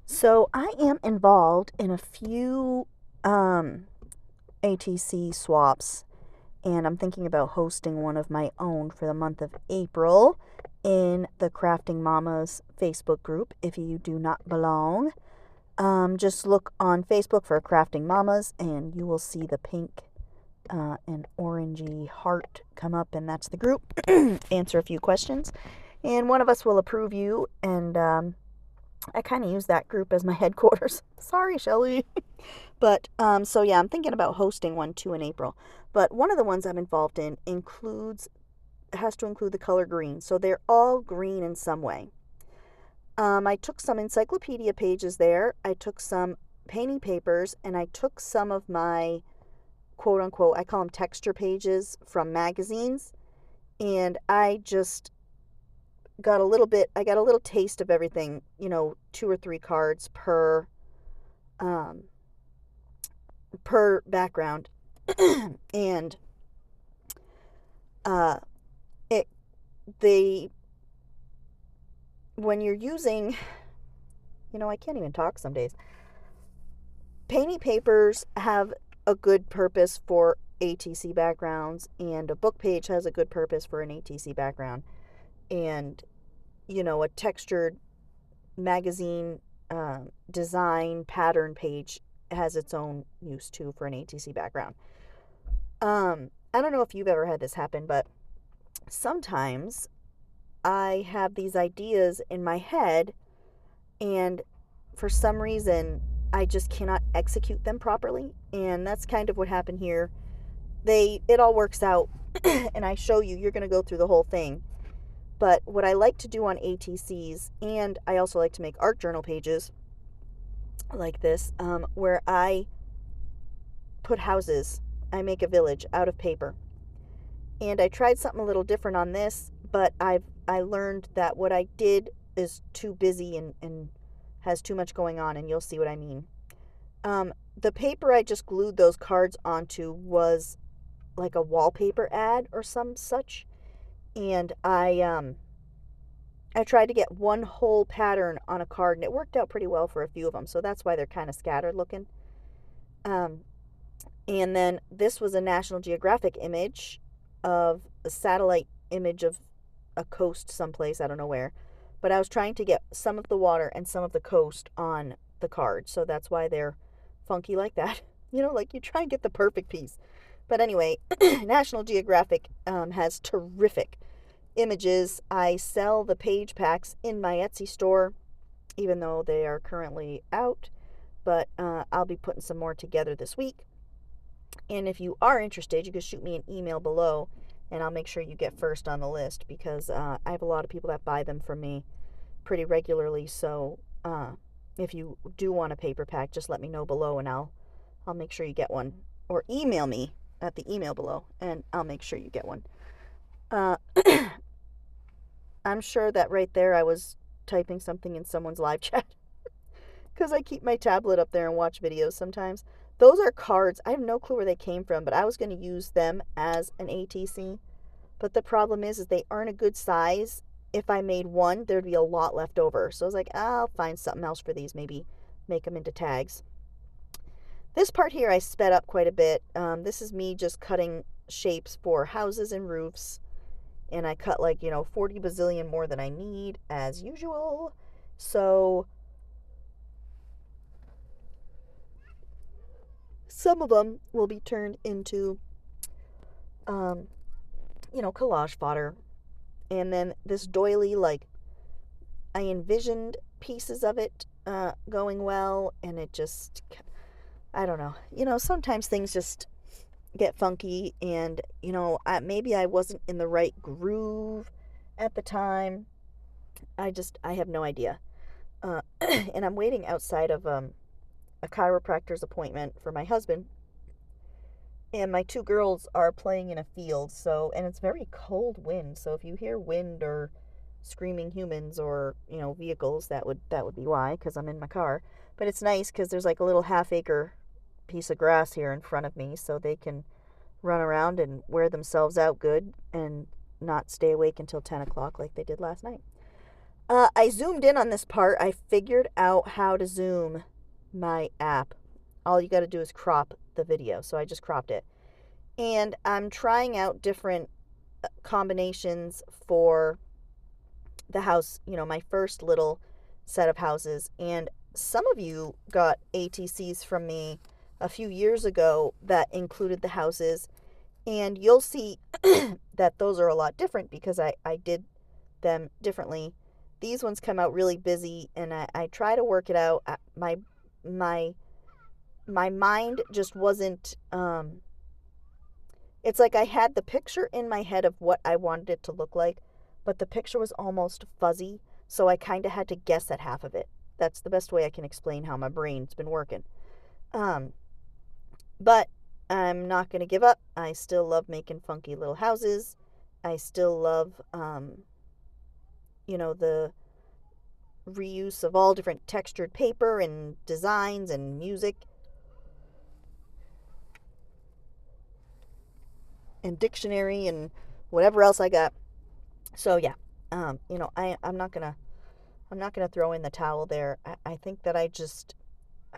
So I am involved in a few ATC swaps, and I'm thinking about hosting one of my own for the month of April in the Crafting Mamas Facebook group. If you do not belong, just look on Facebook for Crafting Mamas, and you will see the pink and orangey heart come up, and that's the group. Answer a few questions, and one of us will approve you, and I kind of use that group as my headquarters. Sorry, Shelly. But, so yeah, I'm thinking about hosting one too in April. But one of the ones I'm involved in has to include the color green. So they're all green in some way. I took some encyclopedia pages there. I took some painting papers, and I took some of my quote unquote, I call them texture pages from magazines. And I just got a little taste of everything, 2 or 3 cards per background. And when you're using, I can't even talk some days. Painting papers have a good purpose for ATC backgrounds, and a book page has a good purpose for an ATC background. And, a textured magazine design pattern page has its own use too for an ATC background. I don't know if you've ever had this happen, but sometimes I have these ideas in my head, and for some reason I just cannot execute them properly, and that's kind of what happened here. It all works out and I show you, you're going to go through the whole thing. But what I like to do on ATCs, and I also like to make art journal pages like this, where I put houses. I make a village out of paper. And I tried something a little different on this, but I learned that what I did is too busy and has too much going on, and you'll see what I mean. The paper I just glued those cards onto was like a wallpaper ad or some such. And I tried to get one whole pattern on a card, and it worked out pretty well for a few of them, so that's why they're kind of scattered looking. And then this was a National Geographic image of a satellite image of a coast someplace, I don't know where. But I was trying to get some of the water and some of the coast on the card, so that's why they're funky like that. Like you try and get the perfect piece. But anyway, National Geographic has terrific images. I sell the page packs in my Etsy store, even though they are currently out. But I'll be putting some more together this week. And if you are interested, you can shoot me an email below, and I'll make sure you get first on the list, because I have a lot of people that buy them from me pretty regularly. So if you do want a paper pack, just let me know below, and I'll make sure you get one. Or email me at the email below, and I'll make sure you get one. I'm sure that right there I was typing something in someone's live chat, because I keep my tablet up there and watch videos sometimes. Those are cards. I have no clue where they came from, but I was going to use them as an ATC. But the problem is they aren't a good size. If I made one, there'd be a lot left over. So I was like, I'll find something else for these, maybe make them into tags. This part here I sped up quite a bit. This is me just cutting shapes for houses and roofs. And I cut 40 bazillion more than I need, as usual. So some of them will be turned into, collage fodder. And then this doily, I envisioned pieces of it going well, and it just, I don't know. Sometimes things just get funky, and, maybe I wasn't in the right groove at the time. I have no idea. And I'm waiting outside of a chiropractor's appointment for my husband, and my 2 girls are playing in a field, and it's very cold wind, so if you hear wind or screaming humans or, vehicles, that would be why, because I'm in my car. But it's nice because there's like a little half-acre piece of grass here in front of me, so they can run around and wear themselves out good and not stay awake until 10 o'clock like they did last night. I zoomed in on this part. I figured out how to zoom my app. All you got to do is crop the video. So I just cropped it. And I'm trying out different combinations for the house, my first little set of houses. And some of you got ATCs from me a few years ago that included the houses. And you'll see that those are a lot different because I did them differently. These ones come out really busy, and I try to work it out. My mind just wasn't, it's like I had the picture in my head of what I wanted it to look like, but the picture was almost fuzzy, so I kind of had to guess at half of it. That's the best way I can explain how my brain's been working. But I'm not going to give up. I still love making funky little houses. I still love, the reuse of all different textured paper and designs and music and dictionary and whatever else I got. So yeah, I'm not gonna throw in the towel there. I think that I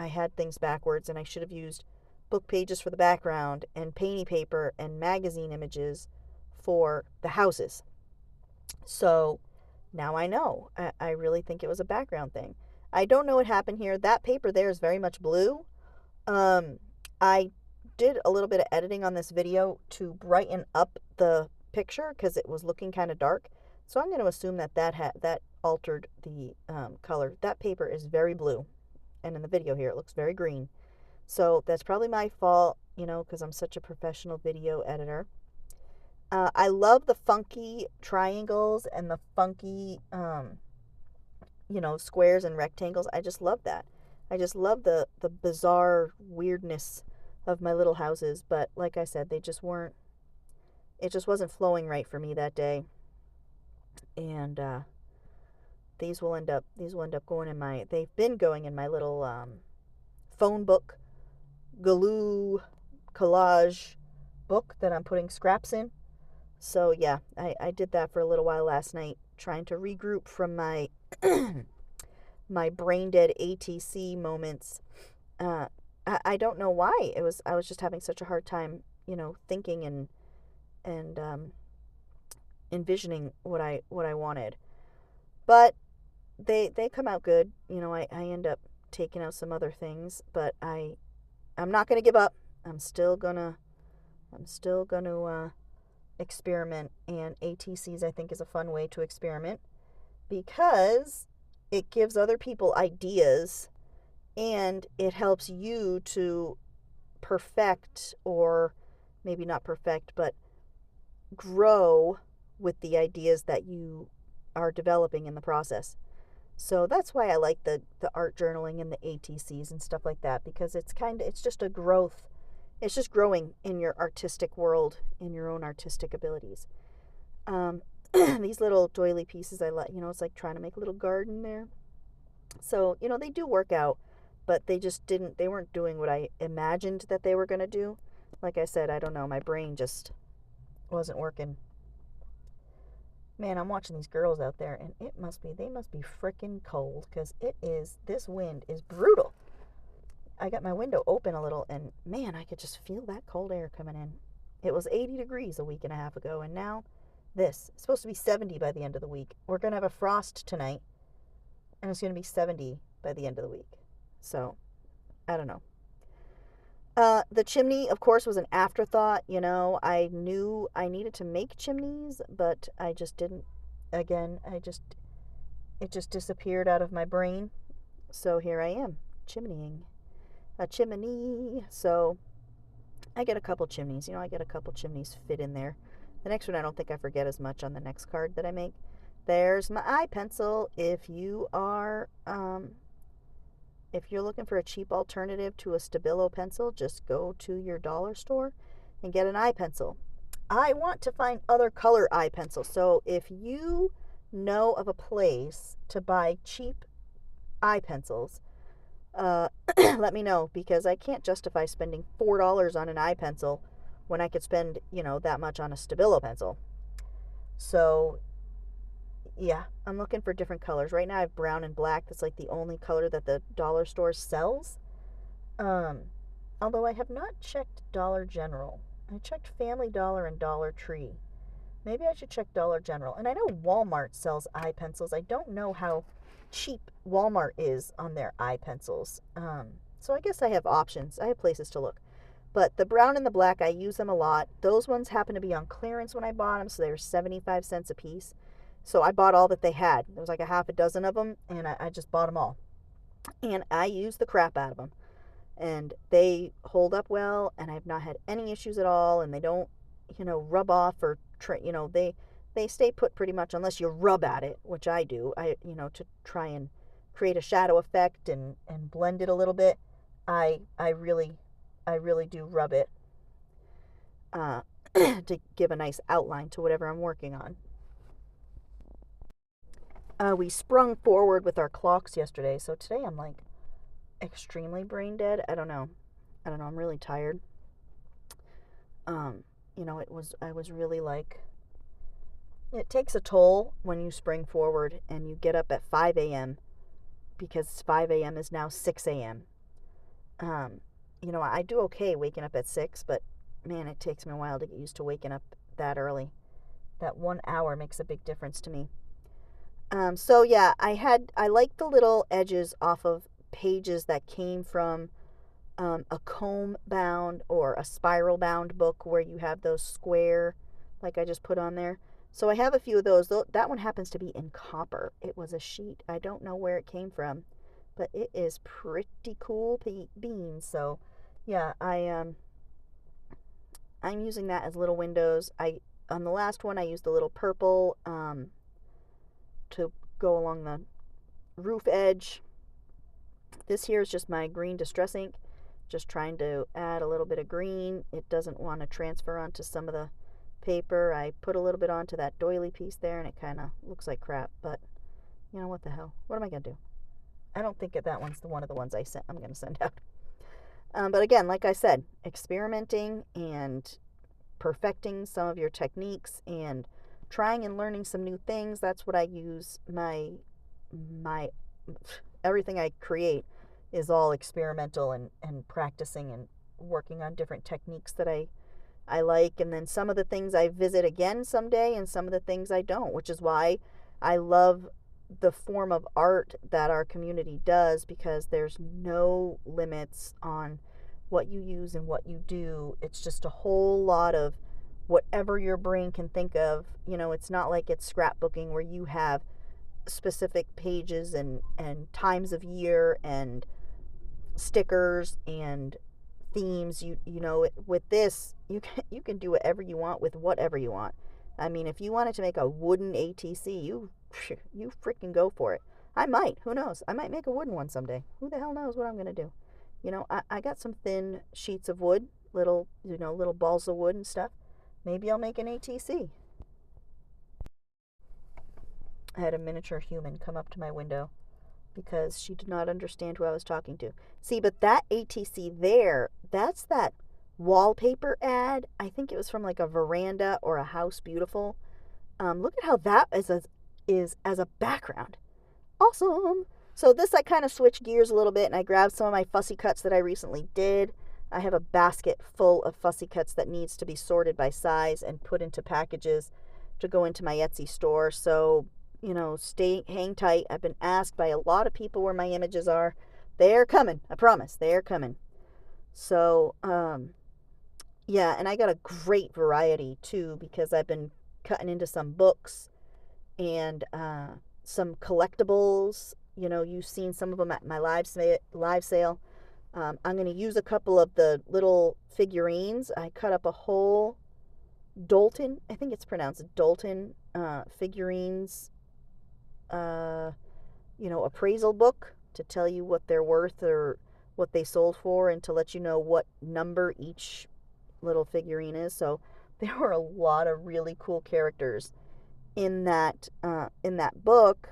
had things backwards, and I should have used book pages for the background and painty paper and magazine images for the houses. So now I know. I really think it was a background thing. I don't know what happened here. That paper there is very much blue. I did a little bit of editing on this video to brighten up the picture because it was looking kind of dark. So I'm going to assume that altered the color. That paper is very blue, and in the video here it looks very green. So that's probably my fault, because I'm such a professional video editor. I love the funky triangles and the funky, squares and rectangles. I just love that. I just love the bizarre weirdness of my little houses. But like I said, it just wasn't flowing right for me that day. And these will end up going they've been going in my little phone book glue collage book that I'm putting scraps in. So yeah, I did that for a little while last night, trying to regroup from my my brain dead ATC moments. I don't know why. I was just having such a hard time, thinking and envisioning what I wanted. But they come out good. I end up taking out some other things, but I'm not going to give up. I'm still gonna experiment, and ATCs I think is a fun way to experiment because it gives other people ideas and it helps you to perfect, or maybe not perfect, but grow with the ideas that you are developing in the process. So that's why I like the art journaling and the ATCs and stuff like that, because it's just a growth. It's just growing in your artistic world, in your own artistic abilities. These little doily pieces I let, it's like trying to make a little garden there. So, they do work out, but they weren't doing what I imagined that they were going to do. Like I said, I don't know, my brain just wasn't working. Man, I'm watching these girls out there, and they must be frickin' cold, because this wind is brutal. I got my window open a little, and man, I could just feel that cold air coming in. It was 80 degrees a week and a half ago, and now it's supposed to be 70 by the end of the week. We're going to have a frost tonight, and it's going to be 70 by the end of the week. So, I don't know. The chimney, of course, was an afterthought. I knew I needed to make chimneys, but I just didn't. Again, it just disappeared out of my brain. So here I am, chimneying. A chimney. So I get a couple chimneys. I get a couple chimneys fit in there. The next one, I don't think I forget as much on the next card that I make. There's my eye pencil. If you're looking for a cheap alternative to a Stabilo pencil, just go to your dollar store and get an eye pencil. I want to find other color eye pencils. So if you know of a place to buy cheap eye pencils, let me know, because I can't justify spending $4 on an eye pencil when I could spend, that much on a Stabilo pencil. So, Yeah, I'm looking for different colors. Right now I have brown and black. That's like the only color that the dollar store sells. Um, Although I have not checked Dollar General. I checked Family Dollar and Dollar Tree. Maybe I should check Dollar General. And I know Walmart sells eye pencils. I don't know how cheap Walmart is on their eye pencils. So I guess I have options. I have places to look. But the brown and the black, I use them a lot. Those ones happen to be on clearance when I bought them, so they were 75 cents a piece. So I bought all that they had. There was like a half a dozen of them, and I just bought them all. And I use the crap out of them. And they hold up well, and I've not had any issues at all, and they don't, rub off or, they stay put pretty much unless you rub at it, which I do, to try and create a shadow effect and blend it a little bit. I really do rub it to give a nice outline to whatever I'm working on. We sprung forward with our clocks yesterday, so today I'm like extremely brain dead. I don't know. I'm really tired. I was really like, it takes a toll when you spring forward and you get up at 5 a.m. because 5 a.m. is now 6 a.m. I do okay waking up at 6, but man, it takes me a while to get used to waking up that early. That 1 hour makes a big difference to me. So yeah, I like the little edges off of pages that came from a comb bound or a spiral bound book where you have those square, like I just put on there. So I have a few of those. That one happens to be in copper. It was a sheet. I don't know where it came from, but it is pretty cool beans. So yeah, I'm using that as little windows. On the last one I used the little purple to go along the roof edge. This here is just my green distress ink, just trying to add a little bit of green. It doesn't want to transfer onto some of the paper. I put a little bit onto that doily piece there, and it kind of looks like crap, but what the hell? What am I going to do? I don't think that one's one of the ones I'm going to send out. But again, like I said, experimenting and perfecting some of your techniques and trying and learning some new things. That's what I use. My everything I create is all experimental and practicing and working on different techniques that I like. And then some of the things I visit again someday and some of the things I don't, which is why I love the form of art that our community does, because there's no limits on what you use and what you do. It's just a whole lot of whatever your brain can think of. It's not like it's scrapbooking where you have specific pages and times of year and stickers and themes. With this, you can do whatever you want with whatever you want. I mean, if you wanted to make a wooden ATC, you freaking go for it. I might. Who knows? I might make a wooden one someday. Who the hell knows what I'm going to do? I got some thin sheets of wood, little balls of wood and stuff. Maybe I'll make an ATC. I had a miniature human come up to my window because she did not understand who I was talking to. See, but that ATC there, that's that wallpaper ad. I think it was from like a Veranda or a House Beautiful. Look at how that is as a background. Awesome. So this, I kind of switched gears a little bit and I grabbed some of my fussy cuts that I recently did. I have a basket full of fussy cuts that needs to be sorted by size and put into packages to go into my Etsy store. So, hang tight. I've been asked by a lot of people where my images are. They're coming. I promise. They're coming. So, yeah, and I got a great variety too, because I've been cutting into some books and some collectibles. You've seen some of them at my live sale. I'm going to use a couple of the little figurines. I cut up a whole Dolton, I think it's pronounced Dolton, figurines, appraisal book to tell you what they're worth or what they sold for, and to let you know what number each little figurine is. So there were a lot of really cool characters in that book.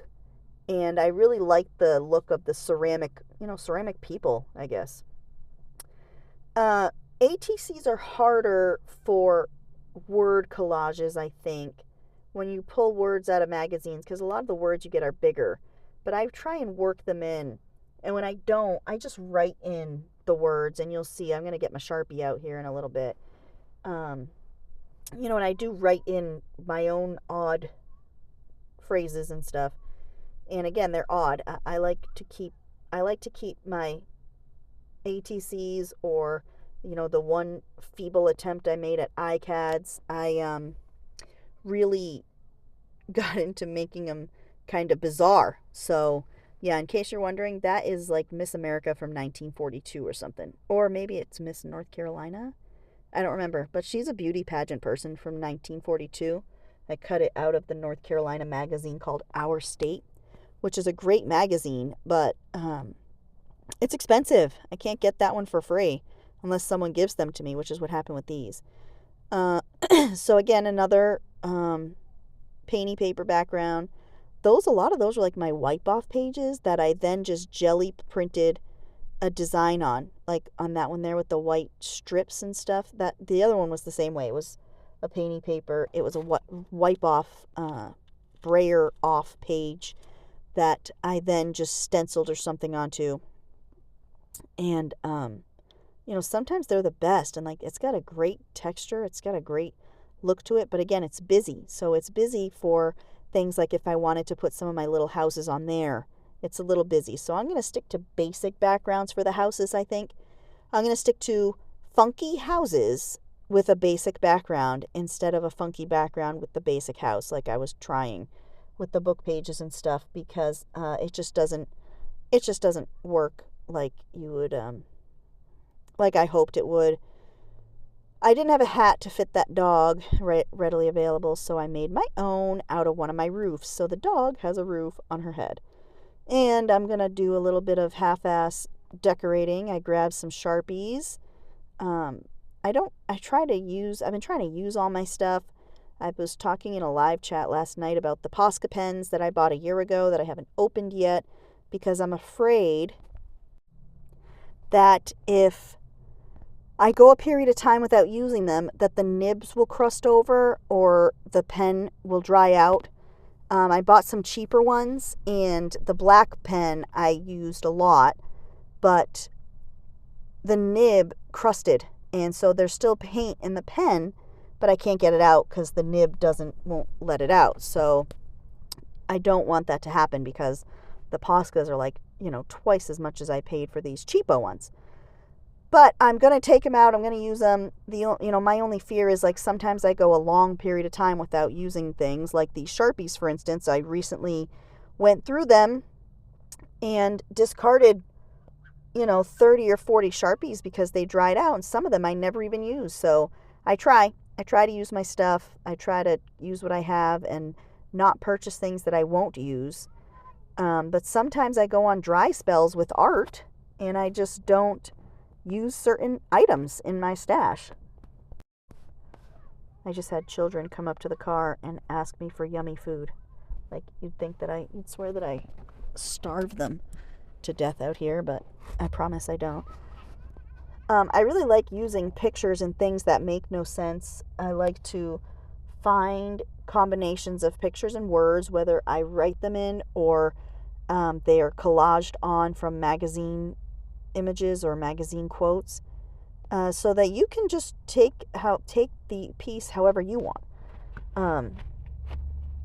And I really like the look of the ceramic people, I guess. ATCs are harder for word collages, I think, when you pull words out of magazines, because a lot of the words you get are bigger, but I try and work them in. And when I don't, I just write in the words, and you'll see I'm going to get my Sharpie out here in a little bit. And I do write in my own odd phrases and stuff. And again, they're odd. I like to keep my ATCs, or the one feeble attempt I made at iCads. I really got into making them kind of bizarre. So yeah, in case you're wondering, that is like Miss America from 1942 or something. Or maybe it's Miss North Carolina. I don't remember. But she's a beauty pageant person from 1942. I cut it out of the North Carolina magazine called Our State, which is a great magazine, but it's expensive. I can't get that one for free unless someone gives them to me, which is what happened with these. So again, another painty paper background. A lot of those were like my wipe off pages that I then just jelly printed a design on, like on that one there with the white strips and stuff. That the other one was the same way. It was a painty paper. It was a wipe off, brayer off page that I then just stenciled or something onto. And sometimes they're the best, and like it's got a great texture. It's got a great look to it. But again, it's busy. So it's busy for things like if I wanted to put some of my little houses on there, it's a little busy. So I'm going to stick to basic backgrounds for the houses, I think. I'm going to stick to funky houses with a basic background instead of a funky background with the basic house like I was trying with the book pages and stuff, because it just doesn't work like you would, like I hoped it would. I didn't have a hat to fit that dog readily available, so I made my own out of one of my roofs. So the dog has a roof on her head. And I'm going to do a little bit of half-ass decorating. I grabbed some Sharpies. I've been trying to use all my stuff. I was talking in a live chat last night about the POSCA pens that I bought a year ago that I haven't opened yet, because I'm afraid that if I go a period of time without using them, that the nibs will crust over or the pen will dry out. I bought some cheaper ones, and the black pen I used a lot, but the nib crusted, and so there's still paint in the pen, but I can't get it out because the nib won't let it out. So I don't want that to happen, because the Poscas are like, twice as much as I paid for these cheapo ones. But I'm going to take them out. I'm going to use them. My only fear is, like, sometimes I go a long period of time without using things. Like these Sharpies, for instance. I recently went through them and discarded, 30 or 40 Sharpies because they dried out. And some of them I never even use. So I try to use my stuff. I try to use what I have and not purchase things that I won't use. But sometimes I go on dry spells with art, and I just don't use certain items in my stash. I just had children come up to the car and ask me for yummy food. Like, you'd swear that I starve them to death out here, but I promise I don't. I really like using pictures and things that make no sense. I like to find combinations of pictures and words, whether I write them in or they are collaged on from magazine images or magazine quotes, so that you can just take the piece however you want.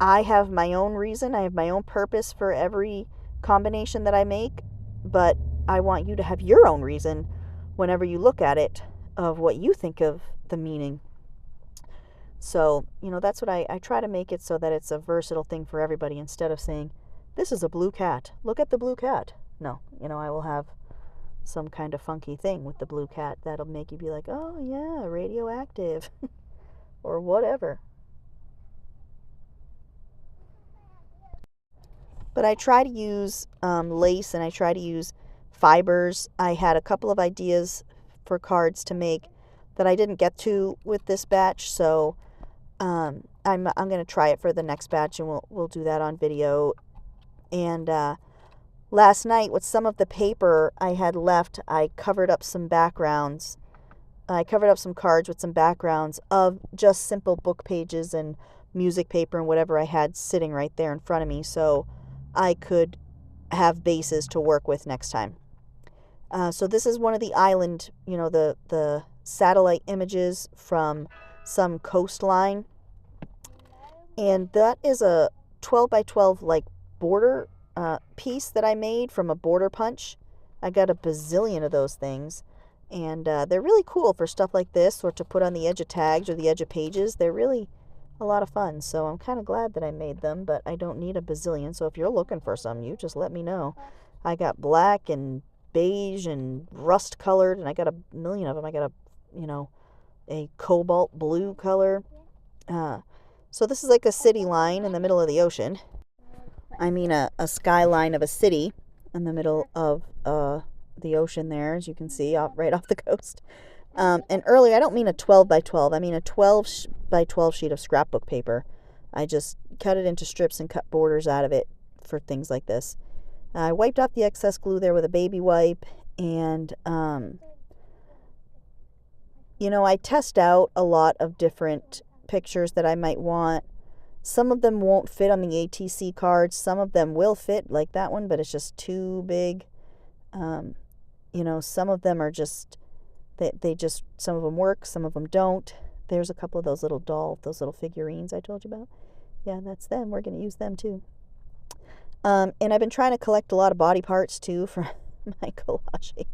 I have my own reason. I have my own purpose for every combination that I make, but I want you to have your own reason whenever you look at it of what you think of the meaning. So, that's what I try to make it so that it's a versatile thing for everybody, instead of saying, this is a blue cat. Look at the blue cat. No, I will have some kind of funky thing with the blue cat that'll make you be like, oh yeah, radioactive or whatever. But I try to use lace, and I try to use fibers. I had a couple of ideas for cards to make that I didn't get to with this batch, so I'm going to try it for the next batch, and we'll do that on video. And last night, with some of the paper I had left, I covered up some backgrounds. I covered up some cards with some backgrounds of just simple book pages and music paper and whatever I had sitting right there in front of me, so I could have bases to work with next time. So this is one of the island, the satellite images from some coastline. And that is a 12 by 12 like border piece that I made from a border punch. I got a bazillion of those things. And they're really cool for stuff like this, or to put on the edge of tags or the edge of pages. They're really a lot of fun. So I'm kind of glad that I made them, but I don't need a bazillion. So if you're looking for some, you just let me know. I got black and beige and rust colored, and I got a million of them. I got a cobalt blue color. So this is like a city line in the middle of the ocean. I mean a skyline of a city in the middle of the ocean there, as you can see, right off the coast. And earlier, I don't mean a 12 by 12. I mean a 12 by 12 sheet of scrapbook paper. I just cut it into strips and cut borders out of it for things like this. I wiped off the excess glue there with a baby wipe, and I test out a lot of different pictures that I might want. Some of them won't fit on the ATC cards. Some of them will fit, like that one, but it's just too big. Some of them are just, some of them work, some of them don't. There's a couple of those little figurines I told you about. Yeah, that's them. We're going to use them too. And I've been trying to collect a lot of body parts too for my collaging.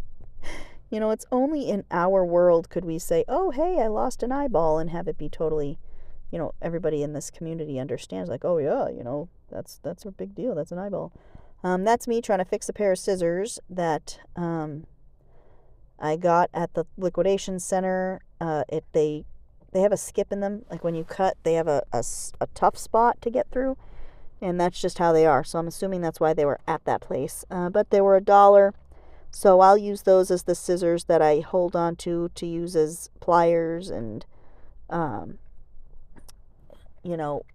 It's only in our world could we say, oh, hey, I lost an eyeball, and have it be totally, everybody in this community understands, like, oh yeah, that's a big deal. That's an eyeball. That's me trying to fix a pair of scissors that I got at the liquidation center. They have a skip in them. Like when you cut, they have a tough spot to get through. And that's just how they are. So I'm assuming that's why they were at that place. But they were $1. So I'll use those as the scissors that I hold on to use as pliers and,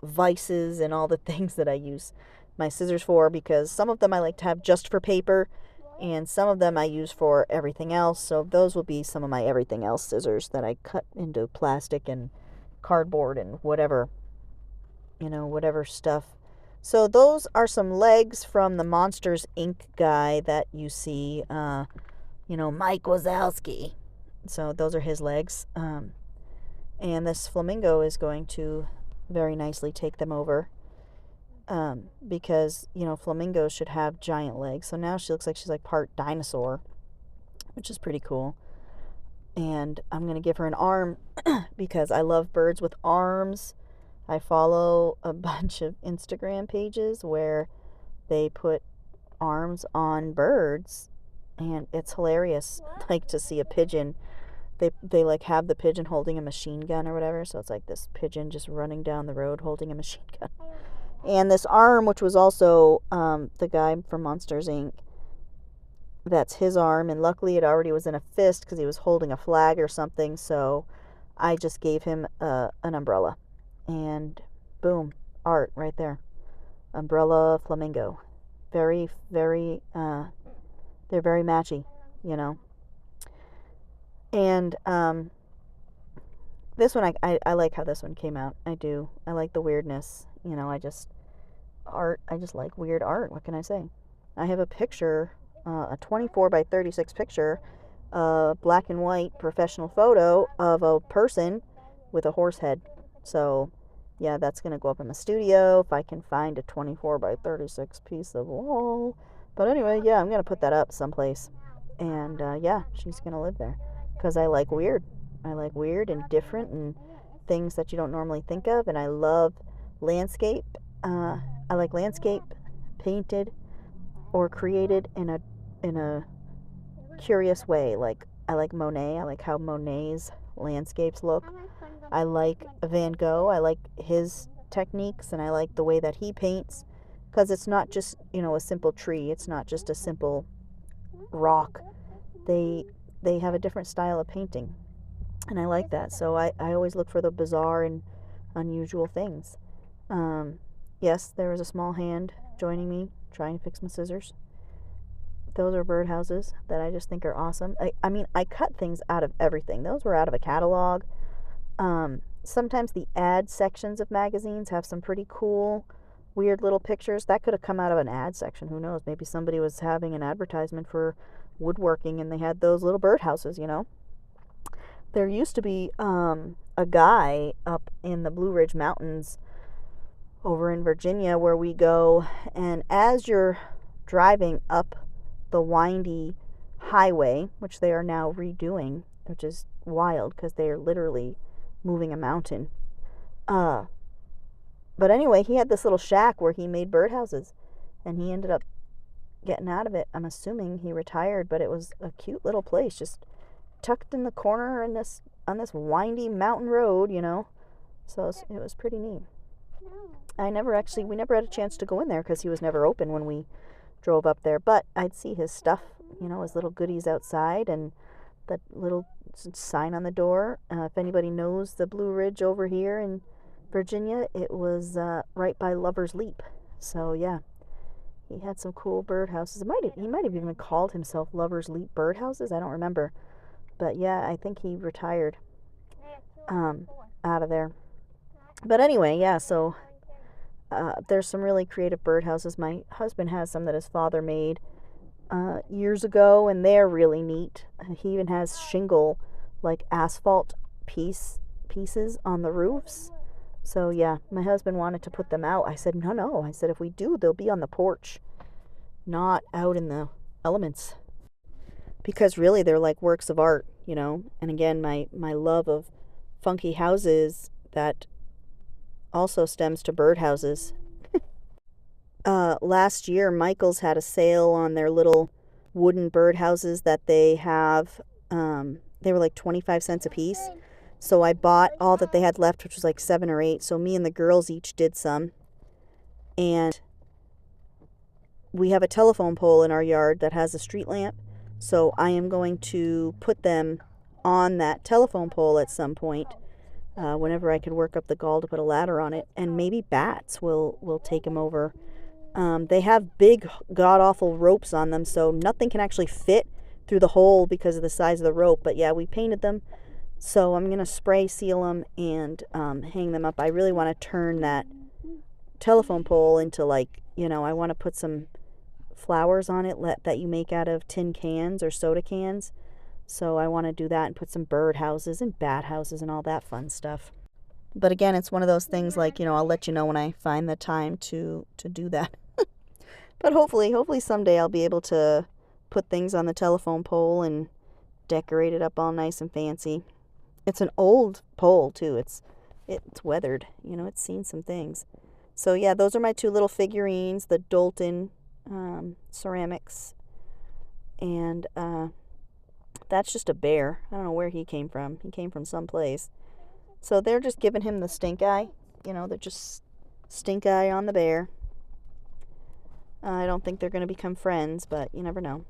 vices and all the things that I use my scissors for, because some of them I like to have just for paper and some of them I use for everything else. So those will be some of my everything else scissors that I cut into plastic and cardboard and whatever stuff. So those are some legs from the Monsters Inc. guy that you see, Mike Wazowski. So those are his legs. And this flamingo is going to very nicely take them over. Because, flamingos should have giant legs. So now she looks like she's like part dinosaur, which is pretty cool. And I'm going to give her an arm because I love birds with arms. I follow a bunch of Instagram pages where they put arms on birds, and it's hilarious. Like to see a pigeon, they like have the pigeon holding a machine gun or whatever, so it's like this pigeon just running down the road holding a machine gun. And this arm, which was also the guy from Monsters Inc., that's his arm, and luckily it already was in a fist because he was holding a flag or something, so I just gave him an umbrella. And boom, art right there. Umbrella flamingo. Very, very, they're very matchy, And this one, I like how this one came out. I do. I like the weirdness. I just like weird art. What can I say? I have a picture, a 24 by 36 picture, black and white professional photo of a person with a horse head. So, yeah, that's going to go up in my studio if I can find a 24 by 36 piece of wall. But anyway, yeah, I'm going to put that up someplace. And, yeah, she's going to live there. Because I like weird. I like weird and different and things that you don't normally think of. And I love landscape. I like landscape painted or created in a curious way. Like, I like Monet. I like how Monet's landscapes look. I like Van Gogh. I like his techniques, and I like the way that he paints, because it's not just, a simple tree. It's not just a simple rock. They have a different style of painting, and I like that. So I always look for the bizarre and unusual things. Yes, there was a small hand joining me trying to fix my scissors. Those are birdhouses that I just think are awesome. I mean, I cut things out of everything. Those were out of a catalog. sometimes the ad sections of magazines have some pretty cool, weird little pictures. That could have come out of an ad section. Who knows? Maybe somebody was having an advertisement for woodworking and they had those little birdhouses, you know. There used to be a guy up in the Blue Ridge Mountains over in Virginia where we go, and as you're driving up the windy highway, which they are now redoing, which is wild because they are literally moving a mountain. But anyway, he had this little shack where he made birdhouses, and he ended up getting out of it. I'm assuming he retired, but it was a cute little place, just tucked in the corner in this on this windy mountain road, you know. So it was pretty neat. We never had a chance to go in there because he was never open when we drove up there. But I'd see his stuff, you know, his little goodies outside, and that little sign on the door. If anybody knows the Blue Ridge over here in Virginia, it was right by Lover's Leap. So yeah, he had some cool birdhouses. He might have even called himself Lover's Leap Birdhouses. I don't remember. But yeah, I think he retired out of there. But anyway, yeah, so there's some really creative birdhouses. My husband has some that his father made years ago, and they're really neat. He even has shingle, like asphalt pieces on the roofs. So yeah, my husband wanted to put them out. I said, no. I said, if we do, they'll be on the porch, not out in the elements. Because really they're like works of art, you know. And again, my love of funky houses, that also stems to birdhouses. Last year, Michael's had a sale on their little wooden birdhouses that they have. They were like 25 cents a piece. So I bought all that they had left, which was like 7 or 8. So me and the girls each did some. And we have a telephone pole in our yard that has a street lamp. So I am going to put them on that telephone pole at some point, whenever I can work up the gall to put a ladder on it. And maybe bats will take them over. They have big, god-awful ropes on them, so nothing can actually fit through the hole because of the size of the rope. But yeah, we painted them. So I'm going to spray seal them and hang them up. I really want to turn that telephone pole into, like, you know, I want to put some flowers on it that you make out of tin cans or soda cans. So I want to do that and put some bird houses and bat houses and all that fun stuff. But again, it's one of those things, like, you know, I'll let you know when I find the time to do that. But hopefully someday I'll be able to put things on the telephone pole and decorate it up all nice and fancy. It's an old pole too. It's weathered, you know, it's seen some things. So yeah, those are my 2 little figurines, the Dolton ceramics, and that's just a bear. I don't know where he came from. He came from someplace. So they're just giving him the stink eye. You know, they're just stink eye on the bear. I don't think they're going to become friends, but you never know.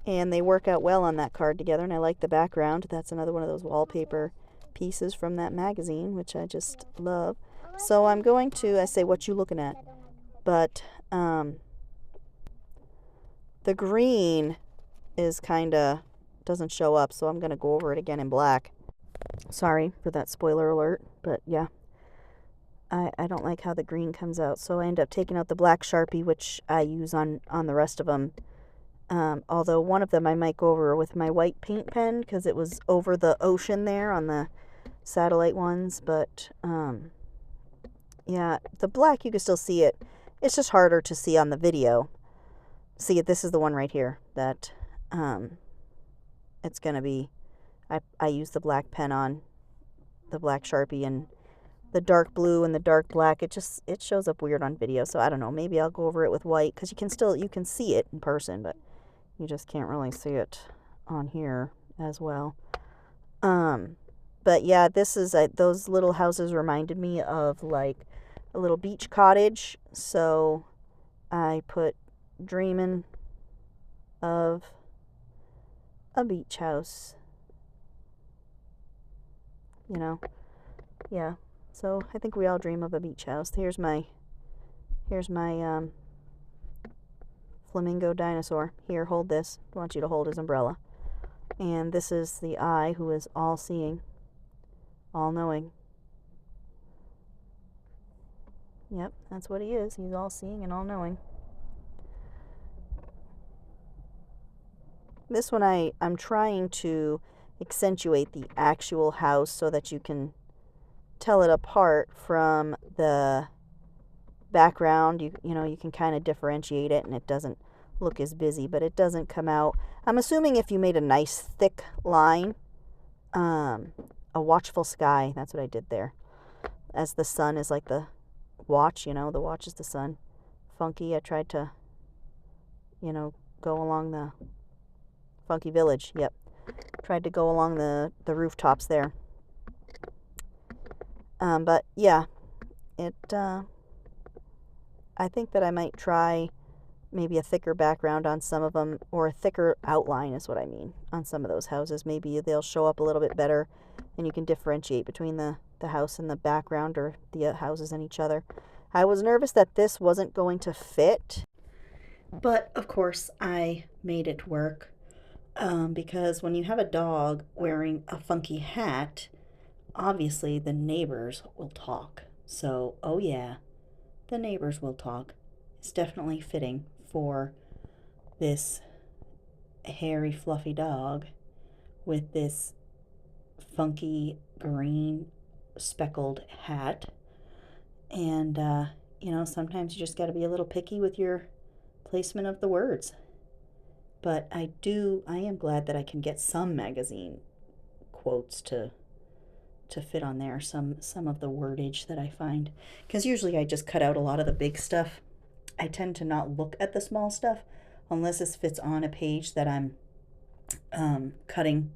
And they work out well on that card together, and I like the background. That's another one of those wallpaper pieces from that magazine, which I just love. So I'm going to, I say, what you looking at? But the green is kind of, doesn't show up, so I'm going to go over it again in black. Sorry for that spoiler alert, but yeah. I don't like how the green comes out, so I end up taking out the black Sharpie, which I use on the rest of them. Although one of them I might go over with my white paint pen because it was over the ocean there on the satellite ones. But yeah, the black, you can still see it. It's just harder to see on the video. See, this is the one right here that it's going to be. I use the black pen on the black Sharpie, and the dark blue and the dark black, it shows up weird on video. So I don't know, maybe I'll go over it with white because you can see it in person, but you just can't really see it on here as well. But yeah, this is those little houses reminded me of like a little beach cottage, so I put dreaming of a beach house, you know. Yeah, so I think we all dream of a beach house. Here's my flamingo dinosaur. Here, hold this. I want you to hold his umbrella. And this is the eye, who is all seeing, all-knowing. Yep, that's what he is. He's all-seeing and all-knowing. This one I'm trying to accentuate the actual house so that you can tell it apart from the background. You know, you can kind of differentiate it and it doesn't look as busy, but it doesn't come out. I'm assuming if you made a nice thick line, a watchful sky, that's what I did there. As the sun is like the watch, you know, the watch is the sun. Funky, I tried to, you know, go along the Funky Village, yep. Tried to go along the rooftops there. But yeah, I think that I might try maybe a thicker background on some of them, or a thicker outline is what I mean, on some of those houses. Maybe they'll show up a little bit better and you can differentiate between the house and the background, or the houses and each other. I was nervous that this wasn't going to fit, but of course I made it work. Because when you have a dog wearing a funky hat, obviously the neighbors will talk. So, oh yeah, the neighbors will talk. It's definitely fitting for this hairy, fluffy dog with this funky green speckled hat. And, you know, sometimes you just got to be a little picky with your placement of the words. But I am glad that I can get some magazine quotes to fit on there, some of the wordage that I find. Because usually I just cut out a lot of the big stuff. I tend to not look at the small stuff unless it fits on a page that I'm cutting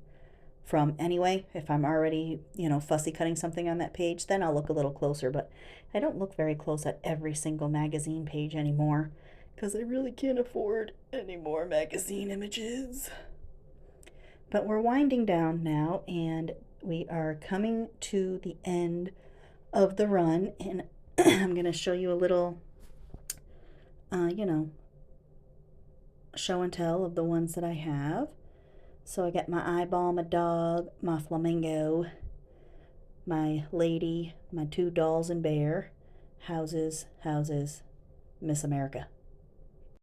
from anyway. If I'm already, you know, fussy cutting something on that page, then I'll look a little closer. But I don't look very close at every single magazine page anymore, because I really can't afford any more magazine images. But we're winding down now, and we are coming to the end of the run, and I'm going to show you a little, you know, show and tell of the ones that I have. So I got my eyeball, my dog, my flamingo, my lady, my two dolls and bear, houses, Miss America.